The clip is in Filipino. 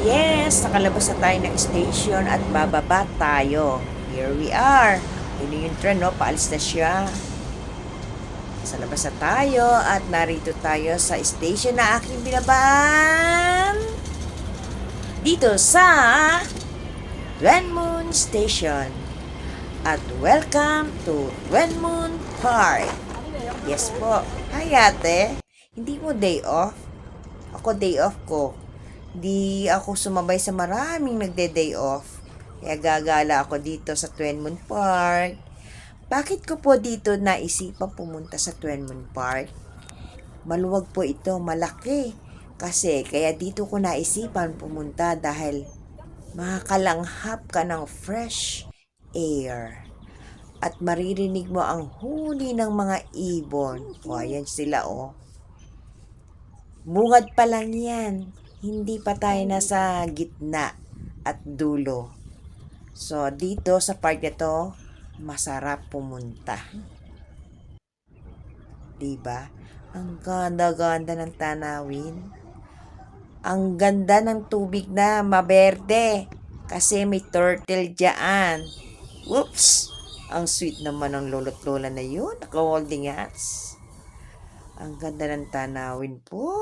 Yes, nakalabas na tayo ng station at bababa tayo. Here we are. Yun yung tren, no? Paalis na siya. Sa labas na tayo at narito tayo sa station na aking binaban. Dito sa Tuen Station. At welcome to Tuen Park. Yes po. Hi ate. Hindi mo day off? Ako day off ko. Di ako sumabay sa maraming nagde-day off. Kaya gagala ako dito sa Tuen Park. Bakit ko po dito naisipang pumunta sa Tuen Park? Maluwag po ito, malaki. Kasi kaya dito ko naisipan pumunta dahil makakalanghap ka ng fresh air. At maririnig mo ang huni ng mga ibon. O, ayan sila oh. Bungad pa lang yan. Hindi pa tayo nasa gitna at dulo. So, dito sa park na to, masarap pumunta. Diba? Ang ganda-ganda ng tanawin. Ang ganda ng tubig na maberde. Kasi may turtle dyan. Whoops! Ang sweet naman ng lolo't lola na yun. Naka-holding hands. Ang ganda ng tanawin po.